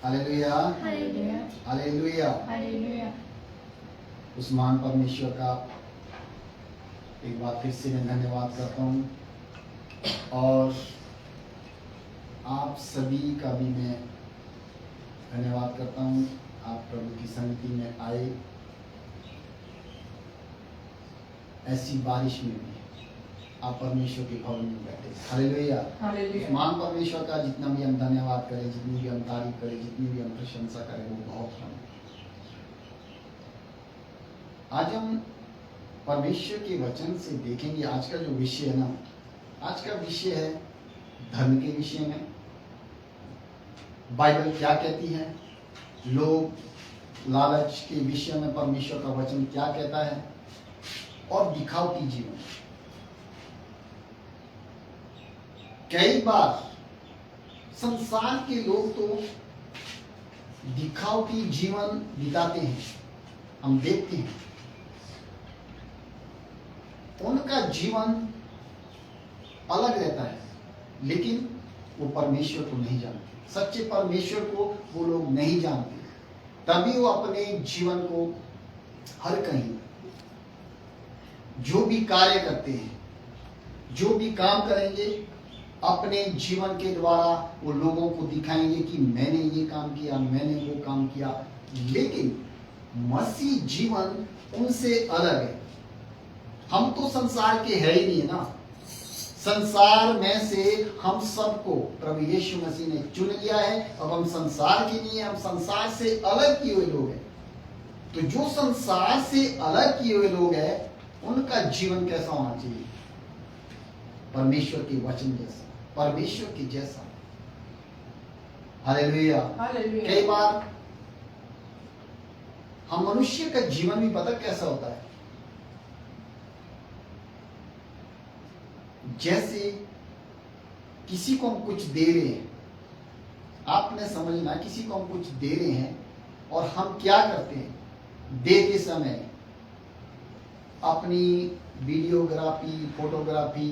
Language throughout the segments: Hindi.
Hallelujah, hallelujah. उस महान परमेश्वर का एक बार फिर से मैं धन्यवाद करता हूँ और आप सभी का भी मैं धन्यवाद करता हूँ। आप प्रभु की संगति में आए, ऐसी बारिश में भी आप परमेश्वर के भवन में बैठे। हालेलुया। उस महान परमेश्वर का जितना भी हम धन्यवाद करें, जितनी भी हम तारीफ करें, जितनी भी हम प्रशंसा करें, वो बहुत कम है। आज हम परमेश्वर के वचन से देखेंगे। आज का जो विषय है ना, आज का विषय है धर्म के विषय में। बाइबल क्या कहती है, लोग लालच के विषय में परमेश्वर का वचन क्या कहता है, और दिखावटी जीवन। कई बार संसार के लोग तो दिखावटी जीवन बिताते हैं, हम देखते हैं। उनका जीवन अलग रहता है, लेकिन वो परमेश्वर को नहीं जानते। सच्चे परमेश्वर को वो लोग नहीं जानते, तभी वो अपने जीवन को हर कहीं जो भी कार्य करते हैं, जो भी काम करेंगे, अपने जीवन के द्वारा वो लोगों को दिखाएंगे कि मैंने ये काम किया, मैंने वो काम किया। लेकिन मसीह जीवन उनसे अलग है। हम तो संसार के है ही नहीं है ना। संसार में से हम सबको प्रभु यीशु मसीह ने चुन लिया है। अब हम संसार के नहीं है, हम संसार से अलग किए हुए लोग हैं। तो जो संसार से अलग किए हुए लोग हैं, उनका जीवन कैसा होना चाहिए? परमेश्वर के वचन जैसा, परमेश्वर के जैसा। हालेलुया। कई बार हम मनुष्य का जीवन भी पता कैसा होता है, जैसे किसी को हम कुछ दे रहे हैं। आपने समझना, किसी को हम कुछ दे रहे हैं और हम क्या करते हैं, देते समय अपनी वीडियोग्राफी, फोटोग्राफी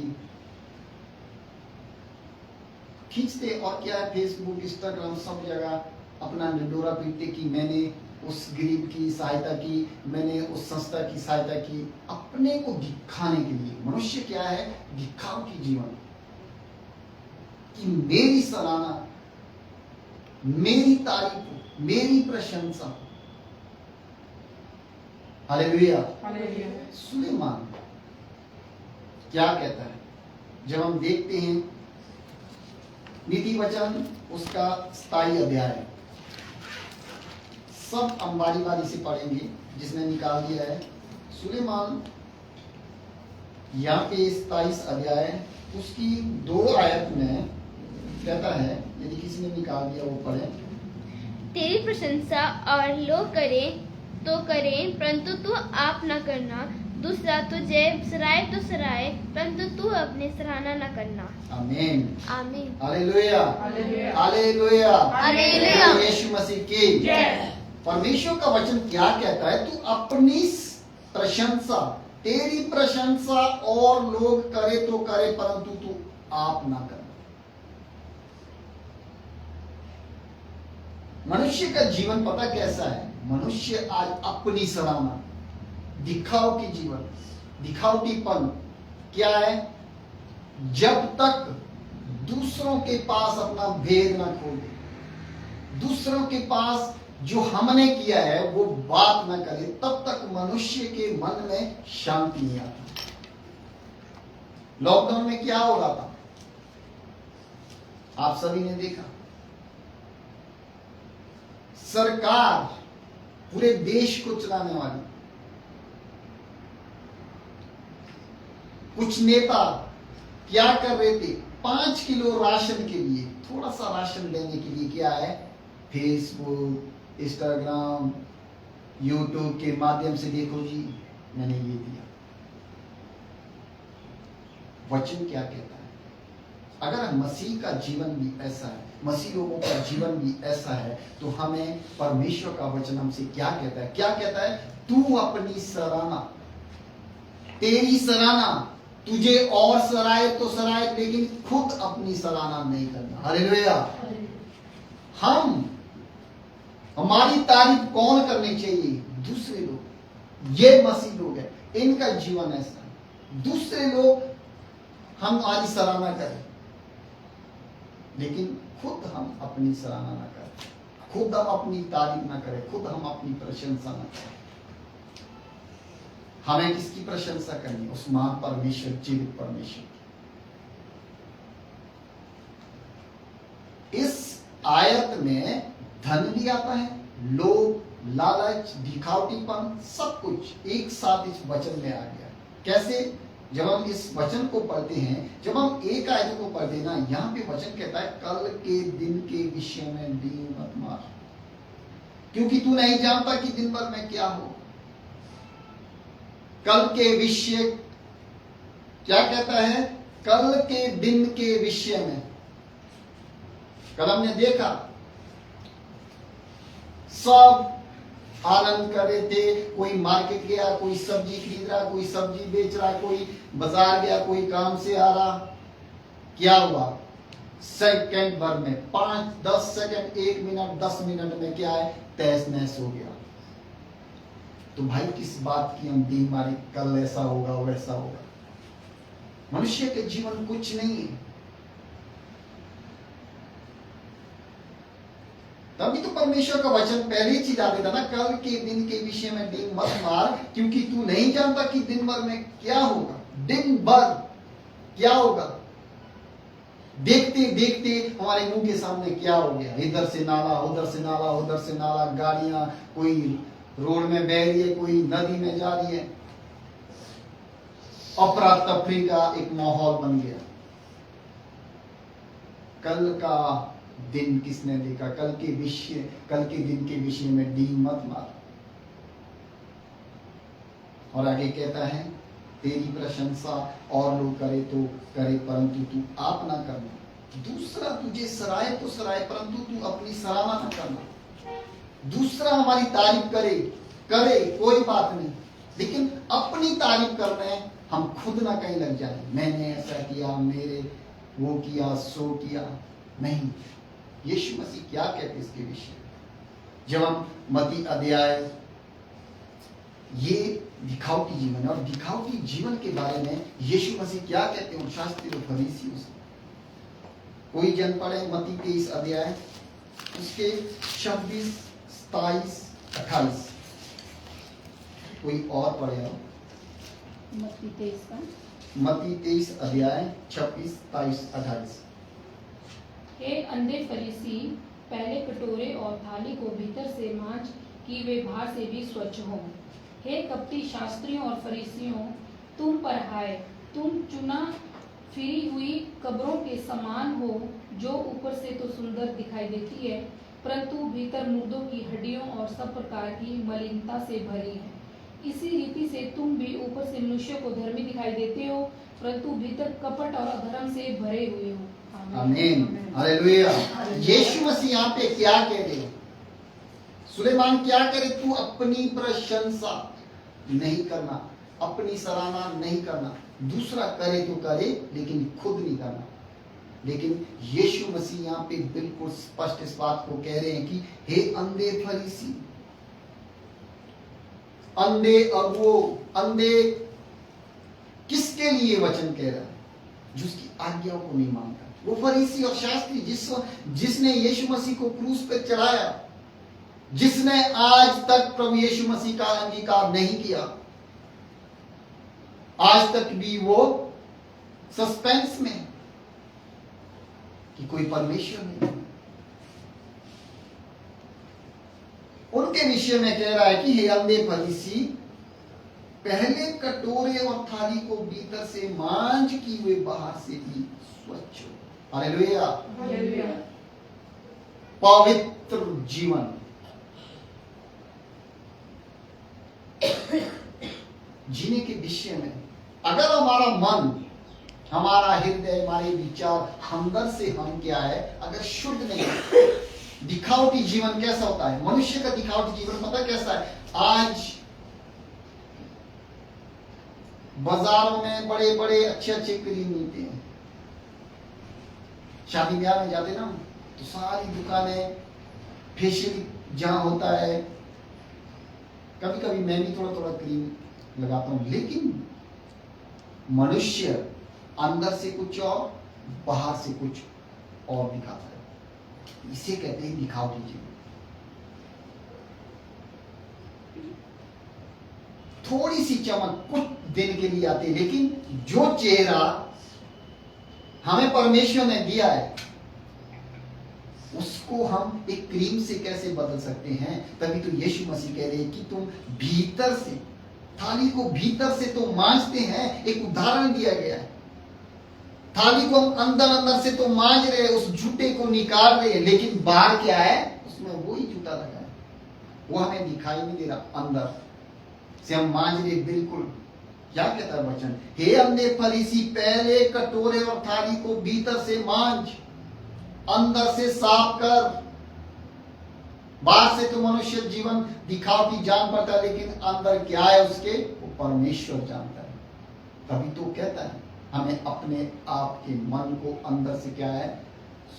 खींचते, और क्या है, फेसबुक, इंस्टाग्राम, सब जगह अपना ढिंढोरा पीटते कि मैंने उस गरीब की सहायता की, मैंने उस संस्था की सहायता की, अपने को दिखाने के लिए। मनुष्य क्या है, दिखाव की जीवन, कि मेरी सराहना, मेरी तारीफ, मेरी प्रशंसा। हालेलुया। सुलेमान क्या कहता है, जब हम देखते हैं नीति वचन उसका 27 अध्याय, सब हम बारी बारी से पढ़ेंगे, जिसने निकाल दिया है। सुलेमान यहाँ पे 27 अध्याय उसकी 2 आयत में कहता है, यदि किसी ने निकाल दिया वो पढ़े। तेरी प्रशंसा और लोग करें तो करें, परंतु तू आप न करना। दूसरा तुझे सराय तो सराय, परंतु तू अपने सराहना न करना। आमीन, आमीन। हालेलुया, हालेलुया, हालेलुया। यीशु मसीह की जय। परमेश्वर का वचन क्या कहता है, तू अपनी प्रशंसा, तेरी प्रशंसा और लोग करे तो करे, परंतु तू आप ना कर। मनुष्य का जीवन पता कैसा है, मनुष्य आज अपनी सराहना, दिखाव की जीवन, दिखावटीपन क्या है, जब तक दूसरों के पास अपना भेद ना खोले, दूसरों के पास जो हमने किया है वो बात ना करे, तब तक मनुष्य के मन में शांति नहीं आता। लॉकडाउन में क्या हो रहा था, आप सभी ने देखा। सरकार पूरे देश को चलाने वाली, कुछ नेता क्या कर रहे थे, 5 किलो राशन के लिए, थोड़ा सा राशन लेने के लिए क्या है, फेसबुक, इंस्टाग्राम, यूट्यूब के माध्यम से देखो जी मैंने ये दिया। वचन क्या कहता है, अगर मसीह का जीवन भी ऐसा है, मसीह लोगों का जीवन भी ऐसा है, तो हमें परमेश्वर का वचन हमसे क्या कहता है, क्या कहता है, तू अपनी सराहना, तेरी सराहना, तुझे और सराय तो सराय, लेकिन खुद अपनी सराहना नहीं करना। हालेलुया। हम हमारी तारीफ कौन करनी चाहिए? दूसरे लोग। ये मसीह लोग हैं, इनका जीवन ऐसा है। दूसरे लोग हमारी सराहना करें, लेकिन खुद हम अपनी सराहना ना करें, खुद हम अपनी तारीफ ना करें, खुद हम अपनी प्रशंसा ना करें। हमें किसकी प्रशंसा करनी? उस महान परमेश्वर, जीवित परमेश्वर। इस आयत में धन भी आता है, लोभ, लालच, दिखावटीपन, सब कुछ एक साथ इस वचन में आ गया। कैसे? जब हम इस वचन को पढ़ते हैं, जब हम एक आयत को पढ़ते हैं ना, यहाँ पे वचन कहता है कल के दिन के विषय में डींग मत मार, क्योंकि तू नहीं जानता कि दिन भर में क्या हो। कल के विषय क्या कहता है? कल के दिन के विषय में। कल हमने देखा सब आनंद कर रहे थे, कोई मार्केट गया, कोई सब्जी खरीद रहा, कोई सब्जी बेच रहा, कोई बाजार गया, कोई काम से आ रहा। क्या हुआ? सेकंड भर में 5-10 सेकंड, 1 मिनट, 10 मिनट में क्या है? तहस नहस हो गया। तो भाई किस बात की हम डी मारे? कल ऐसा होगा, वैसा होगा। मनुष्य के जीवन कुछ नहीं है। तभी तो परमेश्वर का वचन पहले ही चीज आ देता ना, कल के दिन के विषय में डींग मत मार, क्योंकि तू नहीं जानता कि दिन भर में क्या होगा। दिन भर क्या होगा? देखते देखते हमारे मुंह के सामने क्या हो गया? इधर से नाला, उधर से नाला, उधर से नाला, गाड़ियां, कोई रोड में बह रही है, कोई नदी में जा रही है। अफरा तफरी का एक माहौल बन गया। कल का दिन किसने देखा? कल के दिन के विषय में डींग मत मार। और आगे कहता है तेरी प्रशंसा और लोग करे तो करे, परंतु तू आप ना करना। दूसरा तुझे सराहे तो सराहे, परंतु तू अपनी सराहना ना करना। दूसरा हमारी तारीफ करे कोई बात नहीं, लेकिन अपनी तारीफ करने हम खुद ना कहीं लग जाए, मैंने ऐसा किया, मेरे वो किया, सो किया। नहीं, यीशु मसीह क्या कहते इसके विषय? जब हम मत्ती अध्याय, ये दिखावटी जीवन है, और दिखावटी जीवन के बारे में यीशु मसीह क्या कहते हैं शास्त्री और फरीसियों से? कोई जन पढ़े मत्ती 23 अध्याय, उसके 26, 27, 28। कोई और पढ़े हो? मत्ती 23 का मत्ती 23 अध्याय 26, 27, 28। हे अंधे फरीसी, पहले कटोरे और थाली को भीतर से मांज कि वे बाहर से भी स्वच्छ हों। हे कपटी शास्त्रियों और फरीसियों, तुम पर हाय, तुम चुना फिरी हुई कब्रों के समान हो, जो ऊपर से तो सुंदर दिखाई देती है, परंतु भीतर मुर्दों की हड्डियों और सब प्रकार की मलिनता से भरी है। इसी रीति से तुम भी ऊपर से मनुष्य को धर्मी दिखाई देते हो, परंतु भीतर कपट और अधर्म से भरे हुए हो। आमीन, हालेलुया। यीशु मसीह यहाँ पे क्या कह रहे हैं? सुलेमान क्या करे? तू अपनी प्रशंसा नहीं करना, अपनी सराहना नहीं करना। दूसरा करे तो करे, लेकिन खुद नहीं करना। लेकिन यीशु मसीह यहाँ पे बिल्कुल स्पष्ट इस बात को कह रहे हैं कि हे अंधे फरीसी, अंधे अगुओ, अंधे किसके लिए वचन कह रहा है? जो उसकी आज्ञाओं को नहीं मानता। वो फरीसी और शास्त्री जिसने यीशु मसीह को क्रूस पर चढ़ाया, जिसने आज तक प्रभु यीशु मसीह का अंगीकार नहीं किया, आज तक भी वो सस्पेंस में कि कोई परमेश्वर नहीं। उनके विषय में कह रहा है कि हे अंधे फरीसी, पहले कटोरे और थाली को भीतर से मांझ कि वे बाहर से भी स्वच्छ हो। हालेलुया। पवित्र जीवन, जीने के विषय में अगर हमारा मन, हमारा हृदय, हमारे विचार, अंदर से हम क्या है अगर शुद्ध नहीं है। दिखावटी जीवन कैसा होता है? मनुष्य का दिखावटी जीवन पता कैसा है? आज बाजारों में बड़े बड़े अच्छे क्रीम मिलते हैं। शादी ब्याह में जाते ना तो सारी दुकानें फेशियल जहां होता है, कभी कभी मैं भी थोड़ा थोड़ा क्रीम लगाता हूं, लेकिन मनुष्य अंदर से कुछ और बाहर से कुछ और दिखाता है। इसे कहते हैं दिखावटी जीवन। थोड़ी सी चमक कुछ दिन के लिए आती है, लेकिन जो चेहरा हमें परमेश्वर ने दिया है उसको हम एक क्रीम से कैसे बदल सकते हैं। तभी तो यीशु मसीह कह रहे हैं कि तुम भीतर से, थाली को भीतर से तो मांजते हैं। एक उदाहरण दिया गया है, थाली को हम अंदर अंदर से तो मांज रहे हैं, उस जूठे को निकाल रहे हैं, लेकिन बाहर क्या है, उसमें वही जूठा लगा है, वो हमें दिखाई नहीं दे रहा। अंदर से हम मांज रहे बिल्कुल। क्या कहता है वचन, हे अंधे फरीसी, पहले कटोरे और थाली को भीतर से मांज, अंदर से साफ कर। बाहर से तो मनुष्य जीवन दिखावटी जान पड़ता है, लेकिन अंदर क्या है उसके, वो परमेश्वर जानता है। तभी तो कहता है हमें अपने आप के मन को अंदर से क्या है,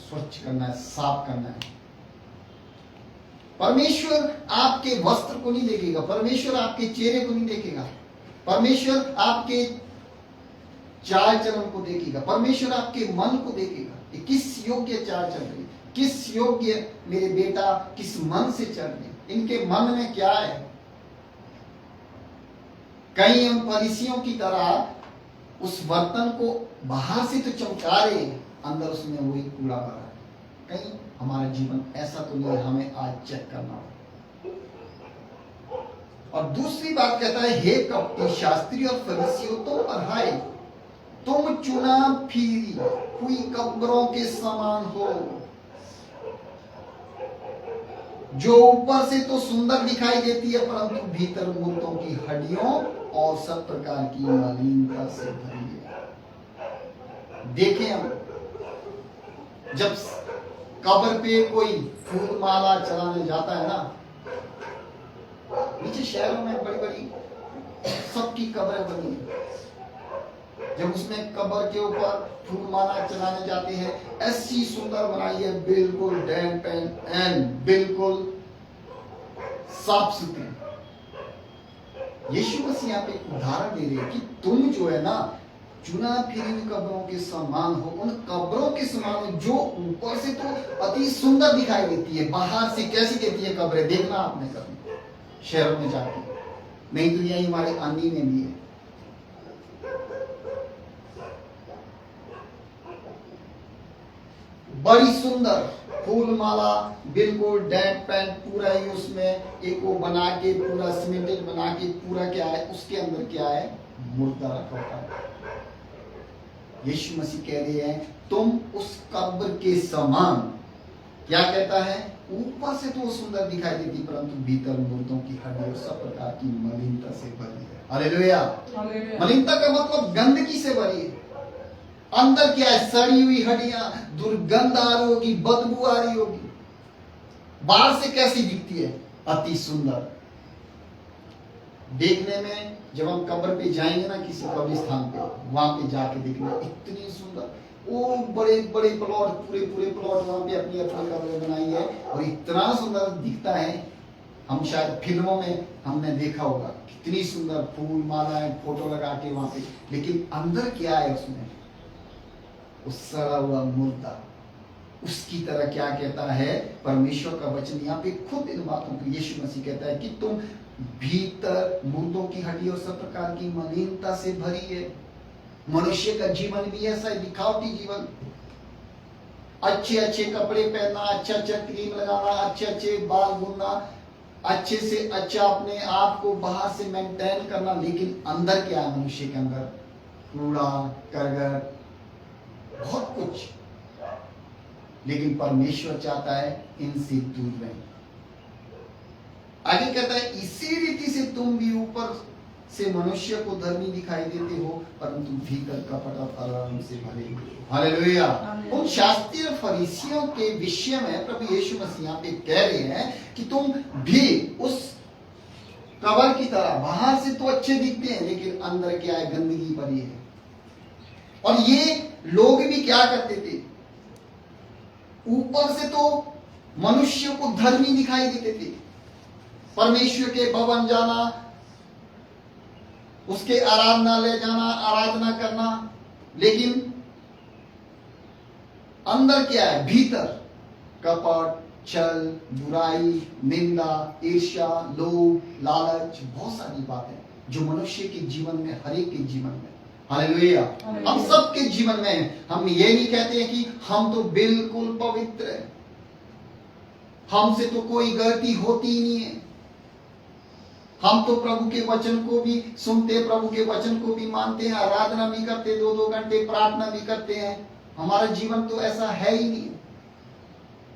स्वच्छ करना है, साफ करना है। परमेश्वर आपके वस्त्र को नहीं देखेगा, परमेश्वर आपके चेहरे को नहीं देखेगा, परमेश्वर आपके चाल चलन को देखेगा, परमेश्वर आपके मन को देखेगा। किस योग्य चाल चल रही, किस योग्य मेरे बेटा किस मन से चल रही, इनके मन में क्या है। कहीं हम फरीसियों की तरह उस बर्तन को बाहर से तो चमका रहे हैं, अंदर उसमें वही कूड़ा भरा है। कहीं हमारा जीवन ऐसा तो नहीं है, हमें आज चेक करना होगा। और दूसरी बात कहता है, हे कपटी शास्त्री और फरीसियों, तुम अढ़ाई, तुम चुना फिरी हुई कब्रों के समान हो, जो ऊपर से तो सुंदर दिखाई देती है, परंतु भीतर मुर्दों की हड्डियों और सब प्रकार की मलिनता से भरी है। देखें हम, जब कब्र पे कोई फूल माला चलाने जाता है ना, नीचे शहरों में बड़ी बड़ी सबकी कब्रें बनी है, जब उसमें कब्र के ऊपर फूल माला चलाने जाते हैं, ऐसी सुंदर बनाई है, बिल्कुल डैन पेन एंड बिल्कुल साफ सुथरी। यीशु मसीह यहाँ पे एक उदाहरण दे रहे हैं कि तुम जो है ना, चुना फिरी हुई कब्रों के समान हो, उन कब्रों के समान हो जो ऊपर से तो अति सुंदर दिखाई देती है, बाहर से कैसी देती है कब्रें। देखना आपने कभी शहरों में जाके, नहीं तो यही हमारे आनी में भी है। बड़ी सुंदर फूल माला, बिल्कुल डेड पेंट पूरा ही उसमें एक वो बना के, पूरा सीमेंटेड बना के, पूरा क्या है उसके अंदर क्या है, मुर्दा रखा होता है। यीशु मसीह कह रहे हैं तुम उस कब्र के समान, क्या कहता है, ऊपर से तो वो सुंदर दिखाई देती, परंतु भीतर मुर्दों की हड्डी और सब प्रकार की मलिनता से भरी है। हालेलुया। मलिनता का मतलब गंदगी से भरी है। अंदर क्या है, सड़ी हुई हड्डियां, दुर्गंध आ रही होगी, बदबू आ रही होगी। बाहर से कैसी दिखती है, अति सुंदर। देखने में जब हम कब्र पे जाएंगे ना, किसी कब्रिस्तान पे, वहां पे जाके देखना, इतनी सुंदर, वो बड़े बड़े प्लॉट, पूरे पूरे प्लॉट वहां पे अपनी अपनी कब्र बनाई है, और इतना सुंदर दिखता है। हम शायद फिल्मों में हमने देखा होगा, कितनी सुंदर फूल मालाएं, फोटो लगा के वहां पे, लेकिन अंदर क्या है उसमें, उस सड़ा हुआ मुर्दा। उसकी तरह क्या कहता है परमेश्वर का वचन यहाँ पे खुद इन बातों को यीशु मसीह कहता है कि तुम भीतर मुर्दों की हड्डी और सब प्रकार की मलिनता से भरी है। मनुष्य का जीवन भी ऐसा है, दिखावटी जीवन। अच्छे अच्छे कपड़े पहनना, अच्छा अच्छा क्रीम लगाना, अच्छे अच्छे बाल बुनना, अच्छे से अच्छा अपने आप को बाहर से मेंटेन करना, लेकिन अंदर क्या है, मनुष्य के अंदर कूड़ा करगट, बहुत कुछ। लेकिन परमेश्वर चाहता है इनसे दूर रहे। आगे कहता है इसी रीति से तुम भी ऊपर से मनुष्य को धर्मी दिखाई देते हो, परंतु भीतर कपट और अधर्म से भरे हो। हालेलुया। उन शास्त्रीय फरीसियों के विषय में प्रभु यीशु मसीह यहाँ पे कह रहे हैं कि तुम भी उस कब्र की तरह, बाहर से तो अच्छे दिखते हैं, लेकिन अंदर क्या है, गंदगी भरी है। और ये लोग भी क्या करते थे, ऊपर से तो मनुष्य को धर्मी दिखाई देते थे, परमेश्वर के भवन जाना, उसके आराधनालय जाना, आराधना करना, लेकिन अंदर क्या है? भीतर कपट, छल, बुराई, निंदा, ईर्ष्या, लोभ, लालच, बहुत सारी बातें जो मनुष्य के जीवन में, हर एक के जीवन में, हालेलुया, हम सबके जीवन में है। हम ये नहीं कहते हैं कि हम तो बिल्कुल पवित्र है, हमसे तो कोई गलती होती ही नहीं है, हम तो प्रभु के वचन को भी सुनते, प्रभु के वचन को भी मानते हैं, आराधना भी करते, 2-2 घंटे प्रार्थना भी करते हैं। हमारा जीवन तो ऐसा है ही नहीं।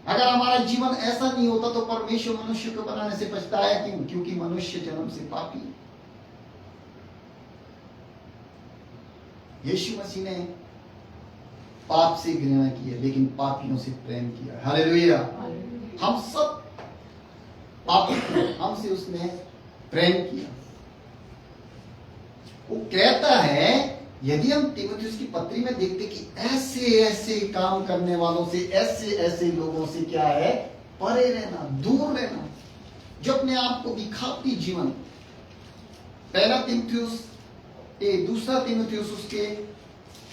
अगर हमारा जीवन ऐसा नहीं होता तो परमेश्वर मनुष्य को बनाने से पछताया क्यों? क्योंकि मनुष्य जन्म से पापी है। यीशु मसीह ने पाप से घृणा की है, लेकिन पापियों से प्रेम किया। हालेलुया। हम सब पापी थे, हमसे उसने प्रेम किया। वो कहता है, यदि हम तीमुथियुस की पत्री में देखते कि ऐसे ऐसे काम करने वालों से, ऐसे ऐसे लोगों से क्या है? परे रहना, दूर रहना, जो अपने आप को दिखावटी जीवन। पहला तीमुथियुस, दूसरा तीमुथियुस उसके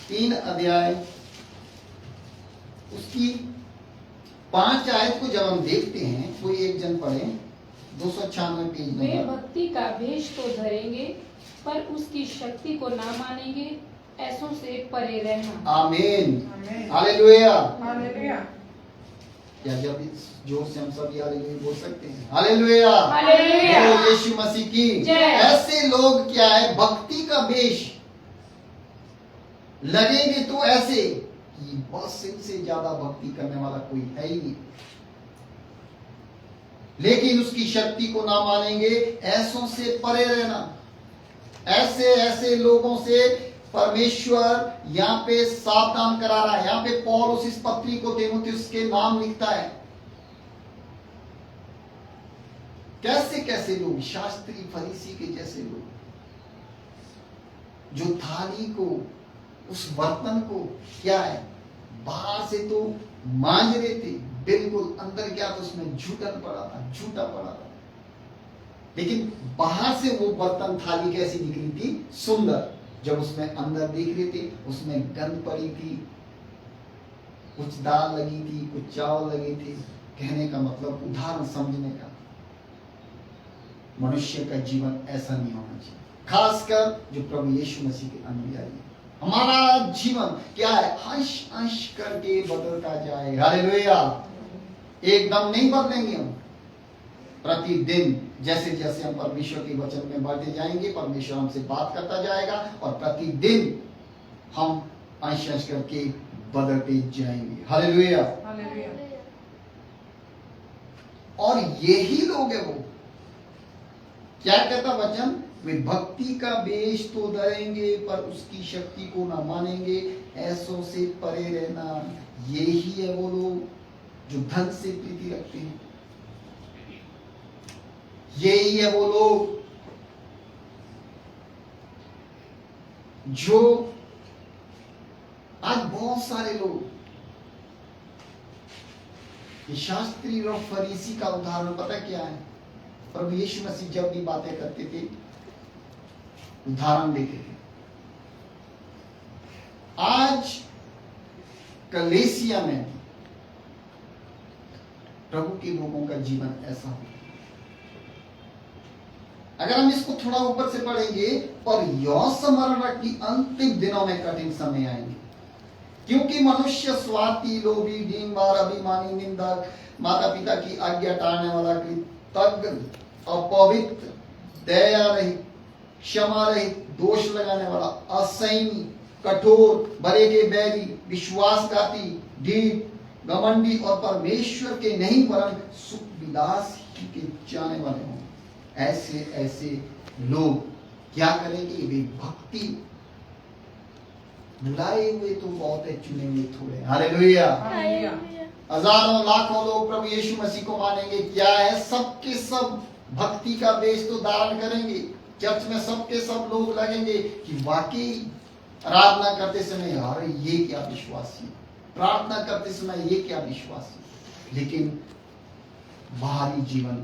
3 अध्याय उसकी 5 आयत को जब हम देखते हैं, कोई एक जन पढ़े, 296 पेज वे नंबर। भक्ति का वेश तो धरेंगे पर उसकी शक्ति को ना मानेंगे, ऐसों से परे रहना। आमीन, हालेलुया। हालेलुया। या जब इस जोर से हम सब हालेलुया बोल सकते हैं? Hallelujah, hallelujah. बोलो यीशु मसीह की जय। ऐसे लोग क्या है? भक्ति का वेश लगेंगे तो ऐसे कि बस इनसे ज्यादा भक्ति करने वाला कोई है ही नहीं, लेकिन उसकी शक्ति को ना मानेंगे, ऐसों से परे रहना। ऐसे ऐसे लोगों से परमेश्वर यहाँ पे सावधान करा रहा है। यहाँ पे पौलुस इस पत्री को तीमुथियुस के नाम लिखता है। कैसे कैसे लोग? शास्त्री फरीसी के जैसे लोग, जो थाली को, उस बर्तन को क्या है, बाहर से तो मांज रहे थे, बिल्कुल अंदर क्या था? उसमें झूठन पड़ा था, झूठा पड़ा था, लेकिन बाहर से वो बर्तन, थाली कैसी दिख रही थी? सुंदर। जब उसमें अंदर देख रहे थे, उसमें गंध पड़ी थी, कुछ दाल लगी थी, कुछ चावल लगे थे। कहने का मतलब, उदाहरण समझने का, मनुष्य का जीवन ऐसा नहीं होना चाहिए, खासकर जो प्रभु यीशु मसीह के अनुयायी है। हमारा जीवन क्या है? अंश अंश करके बदलता जाए। हालेलुया। एकदम नहीं बदलेंगे हम, प्रतिदिन जैसे जैसे हम परमेश्वर के वचन में बढ़ते जाएंगे, परमेश्वर हमसे बात करता जाएगा और प्रतिदिन हम अंश अंश करके बदलते जाएंगे। हालेलुया। हालेलुया। और यही लोग है, वो क्या कहता वचन? वे भक्ति का वेश तो धरेंगे पर उसकी शक्ति को ना मानेंगे, ऐसों से परे रहना। यही है वो लोग जो धन से प्रीति रखते हैं। यही है वो लोग जो, आज बहुत सारे लोग, ये शास्त्री और फरीसी का उदाहरण पता क्या है? प्रभु यीशु मसीह जब भी बातें करते थे, उदाहरण देते थे। आज कलेसिया में प्रभु के लोगों का जीवन ऐसा हो। अगर हम इसको थोड़ा ऊपर से पढ़ेंगे, पर यह स्मरण रख कि अंतिम दिनों में कठिन समय आएंगे, क्योंकि मनुष्य स्वार्थी, लोभी, डींगबाज, अभिमानी, निंदक, माता पिता की आज्ञा टालने वाला, कृतज्ञ, अपवित्र, दया रहित, क्षमा रहित, दोष लगाने वाला, असंयमी, कठोर, बड़े के बैरी, विश्वासघाती, ढीठ, घमंडी और परमेश्वर के नहीं वरन सुख विलास ही के जाने वाले हों। ऐसे ऐसे लोग क्या करेंगे? वे भक्ति, बुलाए हुए तो बहुत है, चुने हुए थोड़े। हालेलुया। हालेलुया। हजारों लाखों लोग प्रभु यीशु मसीह को मानेंगे। क्या है? सबके सब भक्ति का वेश तो धारण करेंगे। चर्च में सबके सब लोग लगेंगे कि वाकई आराधना करते समय, यार ये क्या विश्वासी, प्रार्थना करते समय ये क्या विश्वासी। लेकिन बाहरी जीवन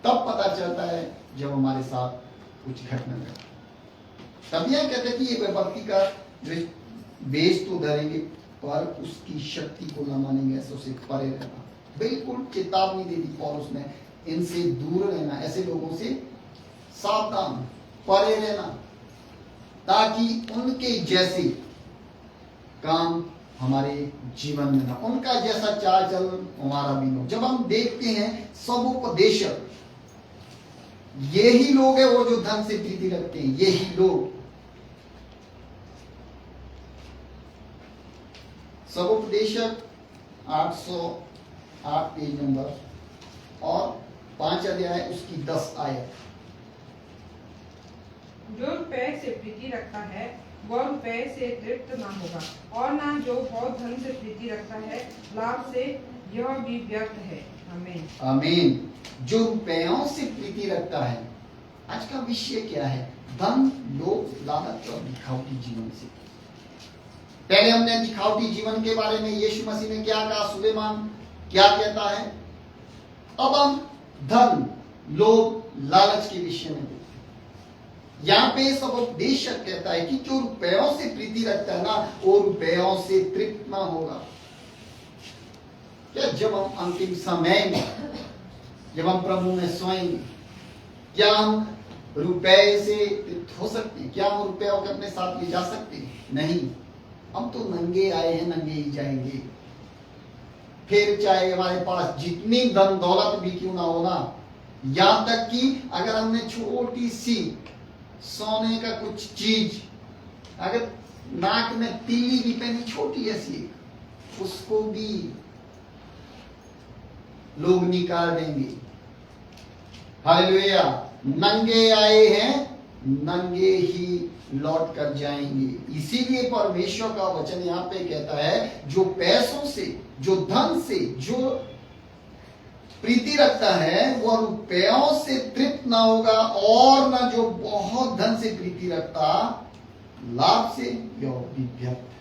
तब पता चलता है जब हमारे साथ कुछ घटना घटे। तब यह कहते हैं कि ये व्यक्ति का वेश तो धरेंगे पर उसकी शक्ति को न मानेंगे, ऐसे उसे परे रहना। बिल्कुल चेतावनी दे दी पौलुस ने, इनसे दूर रहना, ऐसे लोगों से सावधान, परे रहना, ताकि उनके जैसे काम हमारे जीवन में ना, उनका जैसा चाल चलन हमारा भी हो। जब हम देखते हैं सब उपदेशक, यही लोग हैं वो जो धन से प्रीति रखते हैं, यही लोग। सब उपदेशक 808 पेज नंबर और 5 अध्याय उसकी 10 आयत। जो रुपए से प्रीति रखता है वह रुपए से तृप्त ना होगा, और ना जो बहुत धन से प्रीति रखता है लाभ से, यह भी व्यर्थ है। आमीन आमीन। जो रुपयों से प्रीति रखता है, आज का विषय क्या है? धन, लोभ, लालच और दिखावटी जीवन से। पहले हमने दिखावटी जीवन के बारे में यीशु मसीह ने क्या कहा, सुलेमान क्या कहता है। अब हम धन, लोभ, लालच के विषय में देखते हैं। यहाँ पे सब उपदेशक कहता है कि जो रुपयों से प्रीति रखता है ना, वो रुपयों से तृप्त ना होगा। क्या जब हम अंतिम समय में, जब हम प्रभु में सोएंगे, क्या हम रुपए से तृप्त हो सकते हैं? क्या हम रुपयों को अपने साथ ले जा सकते हैं? नहीं। हम तो नंगे आए हैं, नंगे ही जाएंगे। फिर चाहे हमारे पास जितनी धन दौलत भी क्यों ना हो ना, यहां तक कि अगर हमने छोटी सी सोने का कुछ चीज, अगर नाक में तिल्ली भी पहनी, छोटी ऐसी, उसको भी लोग निकाल देंगे। हालेलुया। नंगे आए हैं, नंगे ही लौट कर जाएंगे। इसीलिए परमेश्वर का वचन यहाँ पे कहता है, जो पैसों से, जो धन से, जो प्रीति रखता है वह रुपयों से तृप्त ना होगा, और ना जो बहुत धन से प्रीति रखता लाभ से, यह भी व्यर्थ है।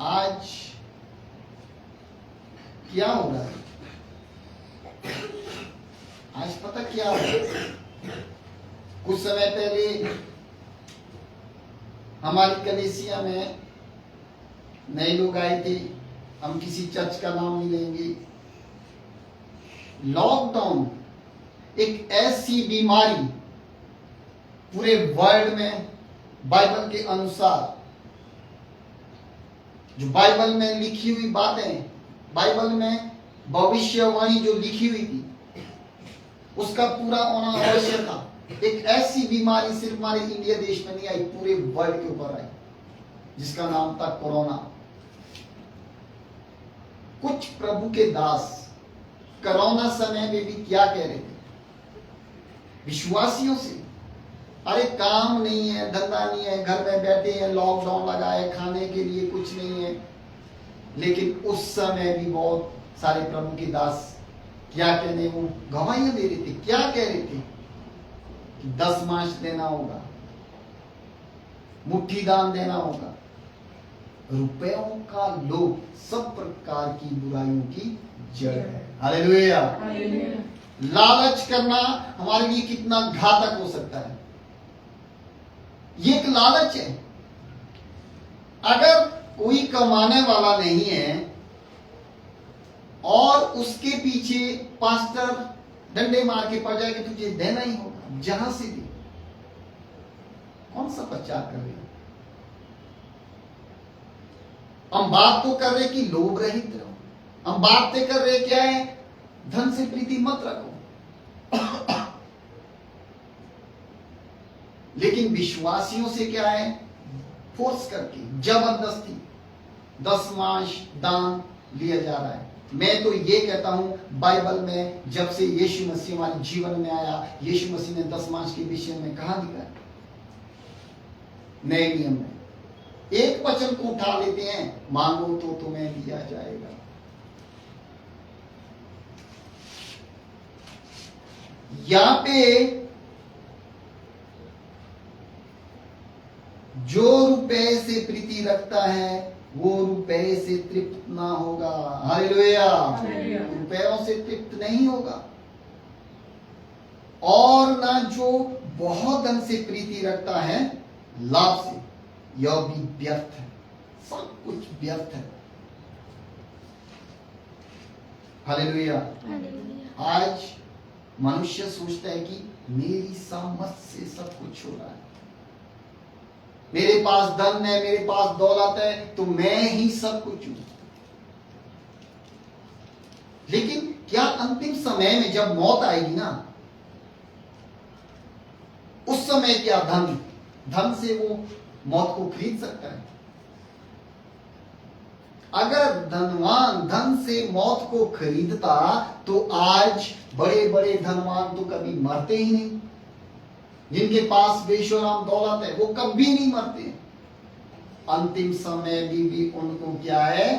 आज क्या हो रहा है? आज पता क्या हो रहा है? कुछ समय पहले हमारी कलीसिया में नए लोग आए थे, हम किसी चर्च का नाम नहीं लेंगे। लॉकडाउन एक ऐसी बीमारी पूरे वर्ल्ड में, बाइबल के अनुसार, जो बाइबल में लिखी हुई बातें, बाइबल में भविष्यवाणी जो लिखी हुई थी, उसका पूरा होना आवश्यक था। एक ऐसी बीमारी सिर्फ हमारे इंडिया देश में नहीं आई, पूरे वर्ल्ड के ऊपर आई, जिसका नाम था कोरोना। कुछ प्रभु के दास कोरोना समय में भी क्या कह रहे थे विश्वासियों से? अरे काम नहीं है, धंधा नहीं है, घर में बैठे हैं, लॉकडाउन लगा है, खाने के लिए कुछ नहीं है। लेकिन उस समय भी बहुत सारे प्रभु के दास क्या कहने, वो गवाहियां दे रहे थे। क्या कह रहे थे कि 10 मास देना होगा, मुट्ठी दान देना होगा। रुपयों का लोभ सब प्रकार की बुराइयों की जड़ है। हालेलुया। लालच करना हमारे लिए कितना घातक हो सकता है। ये एक लालच है। अगर कोई कमाने वाला नहीं है और उसके पीछे पास्टर डंडे मार के पड़ जाए कि तुझे देना ही होगा, जहां से भी, कौन सा प्रचार कर रहे हैं? हम बात तो कर रहे कि लोभ रहित रहो। हम बात तो कर रहे क्या है? धन से प्रीति मत रखो। लेकिन विश्वासियों से क्या है? फोर्स करके, जबरदस्ती 10 मास दान लिया जा रहा है। मैं तो ये कहता हूं, बाइबल में जब से यीशु मसीह हमारे जीवन में आया, यीशु मसीह ने 10 मास के विषय में कहा लिखा है? नए नियम में एक वचन को उठा लेते हैं, मांगो तो तुम्हें दिया जाएगा। यहां पे जो रुपए से प्रीति रखता है वो रुपए से तृप्त ना होगा। हालेलुया। हालेलुया। रुपयों से तृप्त नहीं होगा, और ना जो बहुत धन से प्रीति रखता है लाभ से, यह भी व्यर्थ है। सब कुछ व्यर्थ है। हालेलुया। आज मनुष्य सोचता है कि मेरी सामर्थ से सब कुछ हो रहा है, मेरे पास धन है, मेरे पास दौलत है, तो मैं ही सब कुछ हूं। लेकिन क्या अंतिम समय में जब मौत आएगी ना, उस समय क्या धन से वो मौत को खरीद सकता है? अगर धनवान धन से मौत को खरीदता तो आज बड़े बड़े धनवान तो कभी मरते ही नहीं। जिनके पास बेशुमार दौलत है वो कभी नहीं मरते। अंतिम समय भी उनको क्या है?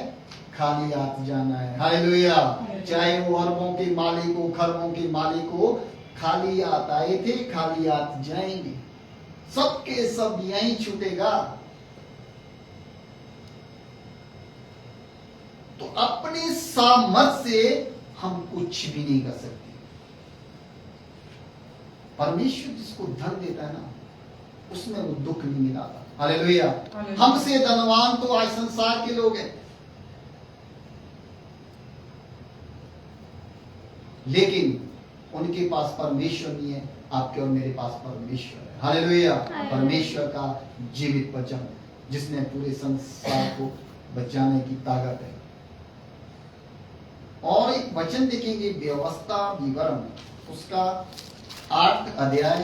खाली हाथ जाना है। हालेलुया। चाहे वो अरबों के मालिक हो, खरबों के मालिक हो, खाली हाथ आए थे, खाली हाथ जाएंगे। सबके सब यहीं छूटेगा। तो अपने सामर्थ से हम कुछ भी नहीं कर सकते। परमेश्वर जिसको धन देता है ना, उसमें वो दुख नहीं मिलाता। हालेलुया। हमसे धनवान तो आज संसार के लोग हैं, लेकिन उनके पास परमेश्वर नहीं है। आपके और मेरे पास परमेश्वर है। हालेलुया। परमेश्वर का जीवित वचन जिसने पूरे संसार को बचाने की ताकत है। और एक वचन देखेंगे व्यवस्था विवरण, उसका 8 अध्याय,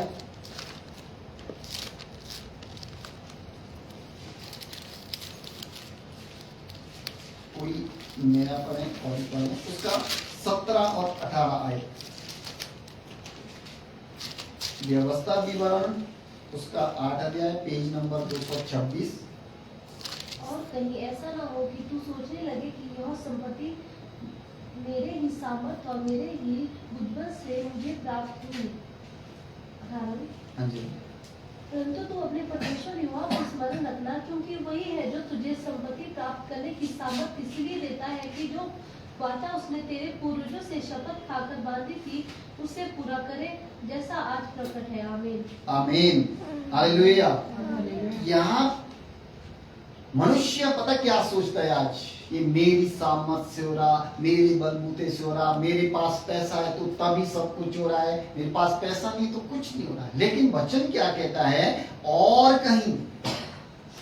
कोई मेरा पढ़े और पढ़े, उसका 17 और 18 आए। व्यवस्था विवरण उसका 8 अध्याय, पेज नंबर 226। और कहीं ऐसा ना हो कि तू सोचने लगे कि यह संपत्ति मेरे ही सामर्थ और मेरे ही बुद्धबल से मुझे प्राप्त हुई। 18। हाँ जी। परंतु तू अपने परमेश्वर यहोवा को स्मरण रखना, क्योंकि वही है जो तुझे संपत्ति प्राप्त करने की सामर्थ इसलिए देता है कि जो वाचा उसने तेरे पूर्वजों से शपथ खाकर बांधी थी उसे पूरा करे, जैसा आज प्रकट है। आमीन। आमीन। हालेलुया। यहाँ मनुष्य पता क्या सोचता है आज? ये मेरी सामर्थ से हो रहा, मेरे बलबूते से हो रहा, मेरे पास पैसा है तो तभी सब कुछ हो रहा है, मेरे पास पैसा नहीं तो कुछ नहीं हो रहा है। लेकिन वचन क्या कहता है? और कहीं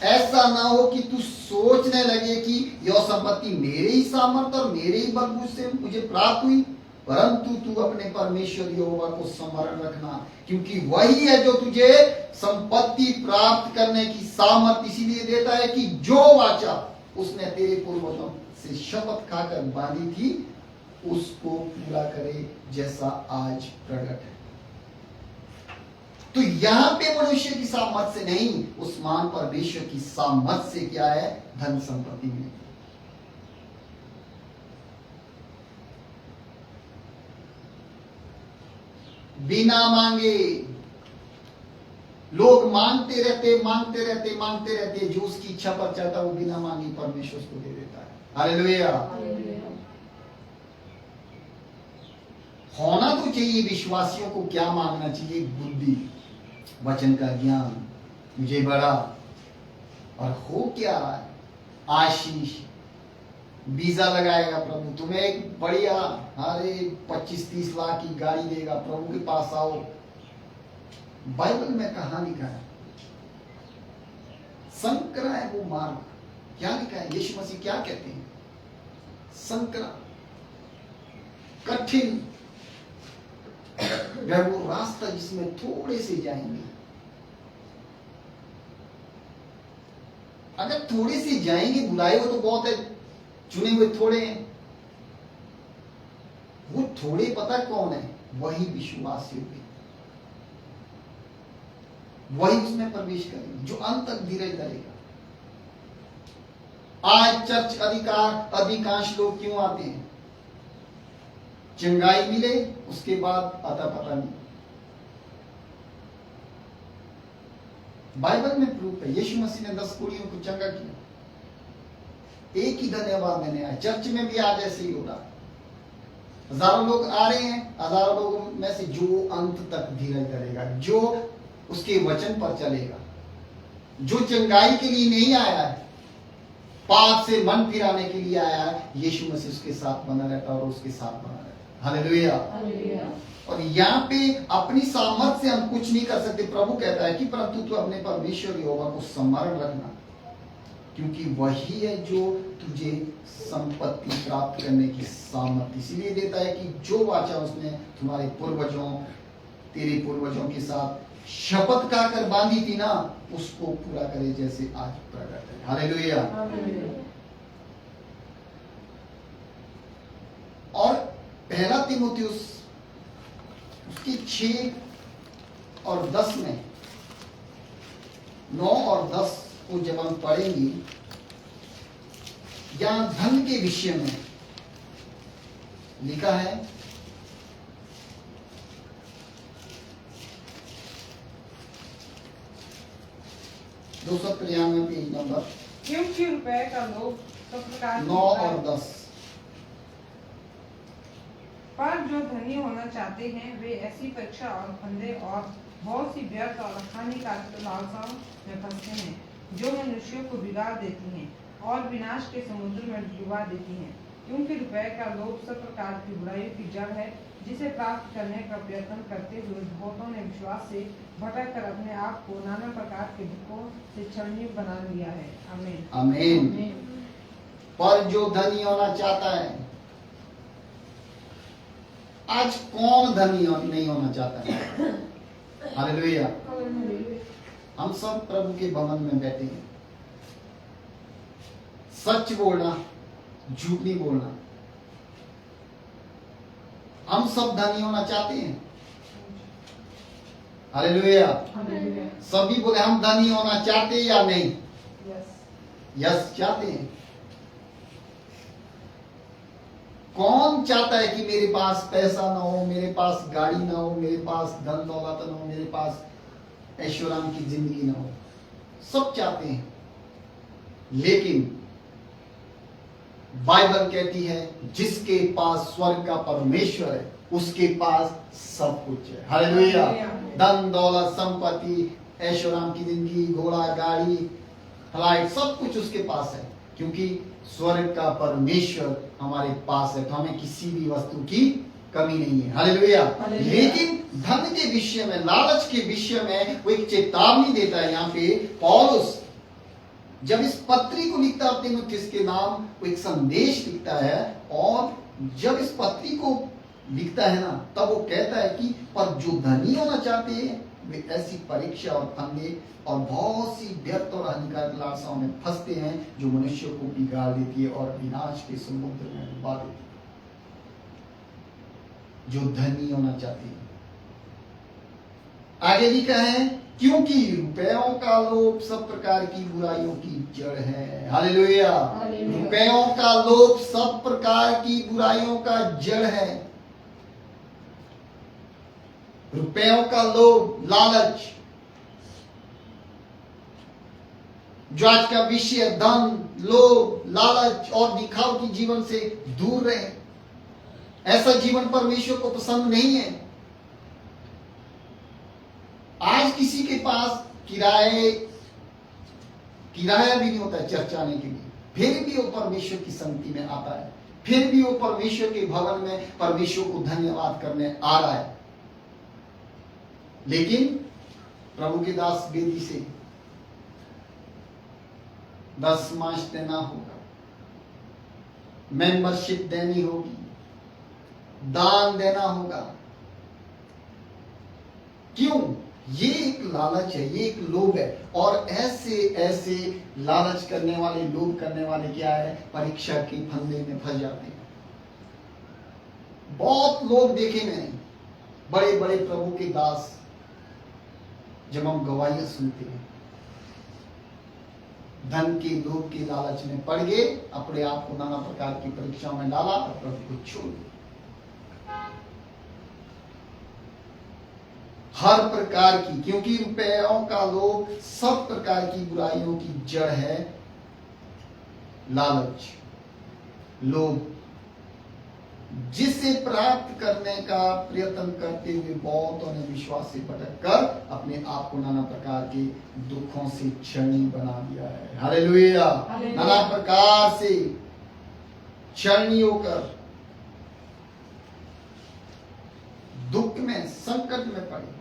ऐसा ना हो कि तू सोचने लगे कि यह संपत्ति मेरे ही सामर्थ और मेरे ही बलबूते से मुझे प्राप्त हुई, परंतु तू अपने परमेश्वर यहोवा को स्मरण रखना, क्योंकि वही है जो तुझे संपत्ति प्राप्त करने की सामर्थ इसीलिए देता है कि जो वाचा उसने तेरे पूर्वजों से शपथ खाकर बांधी थी उसको पूरा करे, जैसा आज प्रकट है। तो यहां पे मनुष्य की सामर्थ से नहीं, उस महान परमेश्वर की सामर्थ से क्या है? धन संपत्ति में। बिना मांगे लोग मांगते रहते, जो उसकी इच्छा पर चलता है वो बिना मांगे परमेश्वर उसको दे देता है। हालेलुया। होना तो चाहिए विश्वासियों को क्या मांगना चाहिए? बुद्धि, वचन का ज्ञान, मुझे बड़ा। और हो क्या रहा है? आशीष, वीजा लगाएगा प्रभु, तुम्हें एक बढ़िया 25-30 लाख की गाड़ी देगा, प्रभु के पास आओ। बाइबल में कहा लिखा है? संकरा है वो मार्ग। क्या लिखा है? यीशु मसीह क्या कहते हैं? संकरा, कठिन वह वो रास्ता जिसमें थोड़े से जाएंगे। अगर थोड़े से जाएंगे, बुलाए हो तो बहुत है, चुने हुए थोड़े हैं। वो थोड़े पता कौन है? वही विश्वासी होंगे, वही उसमें प्रवेश करेंगे, जो अंत तक धीरज धरेगा। आज चर्च अधिकांश लोग क्यों आते हैं? चंगाई मिले, उसके बाद अता पता नहीं। बाइबल में प्रूफ है, यीशु मसीह ने 10 कुड़ियों को चंगा किया। एक ही धन्यवाद देने आए। चर्च में भी आज ऐसे ही हो रहा है। हजारों लोग आ रहे हैं, हजारों लोगों में से जो अंत तक धीरज धरेगा, जो उसके वचन पर चलेगा, जो चंगाई के लिए नहीं आया है, पाप से मन फिराने के लिए आया है, यीशु मसीह उसके साथ बना रहता है और उसके साथ बना रहता है। हालेलुया। और यहाँ पे अपनी सामर्थ से हम कुछ नहीं कर सकते। प्रभु कहता है कि परंतु तू अपने परमेश्वर यहोवा को स्मरण रखना, क्योंकि वही है जो तुझे संपत्ति प्राप्त करने की सामर्थ इसलिए देता है कि जो वाचा उसने तुम्हारे पूर्वजों, तेरे पूर्वजों के साथ शपथ खाकर बांधी थी ना, उसको पूरा करे, जैसे आज प्रकट है। हालेलुया। और पहला तीमुथियुस उसकी 6 और 10 में, 9 और 10 को जब हम पढ़ेंगे, यहां धन के विषय में लिखा है, दो सौ 93 पेज नंबर क्योंकि रुपए का लोभ सब प्रकार की 9 और बुराई, 10। पर जो धनी होना चाहते हैं वे ऐसी परीक्षा और फंदे और बहुत सी व्यर्थ और हानिकारक लालसाओं में फंसते हैं, जो मनुष्यों को बिगाड़ देती हैं और विनाश के समुद्र में डुबा देती हैं। क्योंकि रुपए का लोभ सब प्रकार की बुराइयों की जड़ है, जिसे प्राप्त करने का प्रयत्न करते हुए बहुतों ने विश्वास से भटक कर अपने आप को नाना प्रकार के दुखों से छलनी बना लिया है। आमीन। आमीन। पर जो धनी होना चाहता है, आज कौन धनी नहीं होना चाहता है? हालेलुया। हम सब प्रभु के भवन में बैठे हैं। सच बोलना, झूठ नहीं बोलना। हम सब धनी होना चाहते हैं। हालेलुया। सभी बोले हम धनी होना चाहते हैं या नहीं? यस, चाहते हैं। कौन चाहता है कि मेरे पास पैसा ना हो, मेरे पास गाड़ी ना हो, मेरे पास धन दौलत ना हो, मेरे पास ऐशोराम की जिंदगी ना हो? सब चाहते हैं। लेकिन बाइबल कहती है जिसके पास स्वर्ग का परमेश्वर है उसके पास सब कुछ है। हालेलुया। धन दौलत संपत्ति, ऐशोराम की जिंदगी, घोड़ा गाड़ी फ्लाइट, सब कुछ उसके पास है, क्योंकि स्वर्ग का परमेश्वर हमारे पास है, तो हमें किसी भी वस्तु की कमी नहीं है। हालेलुया। लेकिन धन के विषय में, लालच के विषय में वो एक चेतावनी देता है। यहाँ पे पौलुस जब इस पत्री को लिखता है तीमुथियुस के नाम, वो एक संदेश लिखता है, और जब इस पत्री को लिखता है ना, तब वो कहता है कि पर जो धनी होना चाहते हैं वे ऐसी परीक्षा और फंदे और बहुत सी व्यर्थ और हानिकारक लालसाओं में फंसते हैं, जो मनुष्य को बिगाड़ देती है और विनाश के समुद्र में डुबा देती है। जो धनी होना चाहते हैं, आगे लिखा है क्योंकि रुपयों का लोभ सब प्रकार की बुराइयों की जड़ है। हालेलुया। रुपयों का लोभ सब प्रकार की बुराइयों का जड़ है। रुपयों का लोभ, लालच, जो आज का विषय, धन, लोभ, लालच और दिखावटी जीवन से दूर रहे। ऐसा जीवन परमेश्वर को पसंद नहीं है। आज किसी के पास किराया भी नहीं होता है चर्च आने के लिए, फिर भी वो परमेश्वर की संगति में आता है, फिर भी वो परमेश्वर के भवन में परमेश्वर को धन्यवाद करने आ रहा है। लेकिन प्रभु के दास बेदी से 10 देना होगा, मेंबरशिप देनी होगी, दान देना होगा। क्यों? ये एक लालच है, ये एक लोभ है। और ऐसे ऐसे लालच करने वाले, लोभ करने वाले क्या है? परीक्षा के फंदे में फंस जाते हैं। बहुत लोग देखे मैंने, बड़े बड़े प्रभु के दास, जब हम गवाहियां सुनते हैं, धन के लोभ के लालच में पड़ गए, अपने आप को नाना प्रकार की परीक्षाओं में डाला और प्रभु को छोड़ दिया। हर प्रकार की, क्योंकि रुपयों का लोभ सब प्रकार की बुराइयों की जड़ है, लालच, लोभ, जिसे प्राप्त करने का प्रयत्न करते हुए बहुतों ने विश्वास से भटक कर अपने आप को नाना प्रकार के दुखों से क्षणी बना दिया है। हालेलुया। नाना प्रकार से क्षणी होकर दुख में, संकट में पड़े।